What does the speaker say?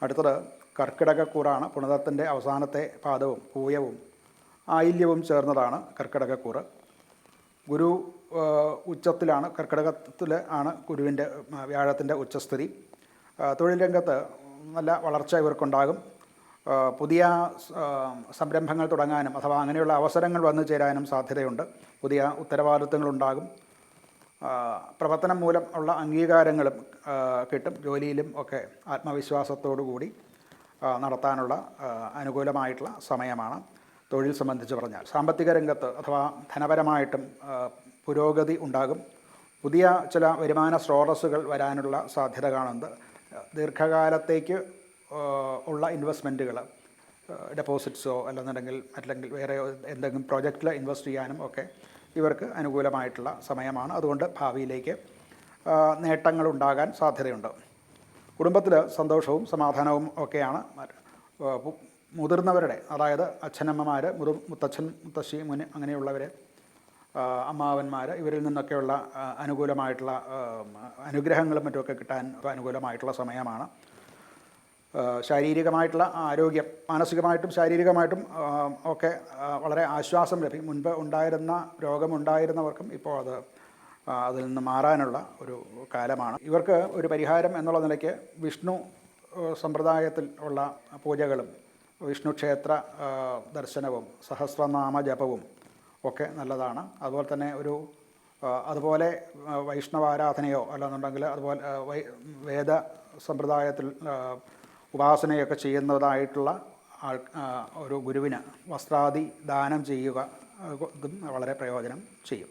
അടുത്തത് കർക്കിടകക്കൂറാണ്. പുണർദത്തിൻ്റെ അവസാനത്തെ പാദവും പൂയവും ആയില്യവും ചേർന്നതാണ് കർക്കിടകക്കൂറ്. ഗുരു ഉച്ചത്തിലാണ്, കർക്കിടകത്തിൽ ആണ് ഗുരുവിൻ്റെ വ്യാഴത്തിൻ്റെ ഉച്ചസ്ഥിതി. തൊഴിൽ രംഗത്ത് നല്ല വളർച്ച ഇവർക്കുണ്ടാകും. പുതിയ സംരംഭങ്ങൾ തുടങ്ങാനും അഥവാ അങ്ങനെയുള്ള അവസരങ്ങൾ വന്നു ചേരാനും സാധ്യതയുണ്ട്. പുതിയ ഉത്തരവാദിത്തങ്ങളുണ്ടാകും. പ്രവർത്തനം മൂലം ഉള്ള അംഗീകാരങ്ങളും കിട്ടും. ജോലിയിലും ഒക്കെ ആത്മവിശ്വാസത്തോടു കൂടി നടത്താനുള്ള അനുകൂലമായിട്ടുള്ള സമയമാണ് തൊഴിൽ സംബന്ധിച്ച് പറഞ്ഞാൽ. സാമ്പത്തിക രംഗത്ത് അഥവാ ധനപരമായിട്ടും പുരോഗതി ഉണ്ടാകും. പുതിയ ചില വരുമാന സ്രോതസ്സുകൾ വരാനുള്ള സാധ്യത കാണുന്നത്. ദീർഘകാലത്തേക്ക് ഉള്ള ഇൻവെസ്റ്റ്മെൻറ്റുകൾ, ഡെപ്പോസിറ്റ്സോ അല്ലെങ്കിൽ വേറെ എന്തെങ്കിലും പ്രോജക്റ്റിൽ ഇൻവെസ്റ്റ് ചെയ്യാനും ഒക്കെ ഇവർക്ക് അനുകൂലമായിട്ടുള്ള സമയമാണ്. അതുകൊണ്ട് ഭാവിയിലേക്ക് നേട്ടങ്ങളുണ്ടാകാൻ സാധ്യതയുണ്ട്. കുടുംബത്തിൽ സന്തോഷവും സമാധാനവും ഒക്കെയാണ്. മുതിർന്നവരുടെ, അതായത് അച്ഛനമ്മമാർ, മുത്തച്ഛൻ മുത്തശ്ശി അങ്ങനെയുള്ളവർ, അമ്മാവന്മാർ, ഇവരിൽ നിന്നൊക്കെയുള്ള അനുകൂലമായിട്ടുള്ള അനുഗ്രഹങ്ങളും മറ്റുമൊക്കെ കിട്ടാൻ അനുകൂലമായിട്ടുള്ള സമയമാണ്. ശാരീരികമായിട്ടുള്ള ആരോഗ്യം, മാനസികമായിട്ടും ശാരീരികമായിട്ടും ഒക്കെ വളരെ ആശ്വാസം ലഭിക്കും. മുൻപ് ഉണ്ടായിരുന്ന രോഗമുണ്ടായിരുന്നവർക്കും ഇപ്പോൾ അതിൽ നിന്ന് മാറാനുള്ള ഒരു കാലമാണ്. ഇവർക്ക് ഒരു പരിഹാരം എന്നുള്ള നിലയ്ക്ക് വിഷ്ണു സമ്പ്രദായത്തിൽ ഉള്ള പൂജകളും വിഷ്ണു ക്ഷേത്ര ദർശനവും സഹസ്രനാമ ജപവും ഒക്കെ നല്ലതാണ്. അതുപോലെ തന്നെ അതുപോലെ വൈഷ്ണവാരാധനയോ അല്ലെന്നുണ്ടെങ്കിൽ അതുപോലെ വേദ സമ്പ്രദായത്തിൽ ഉപാസനയൊക്കെ ചെയ്യുന്നതായിട്ടുള്ള ഒരു ഗുരുവിന് വസ്ത്രാദി ദാനം ചെയ്യുക ഇതും വളരെ പ്രയോജനം ചെയ്യും.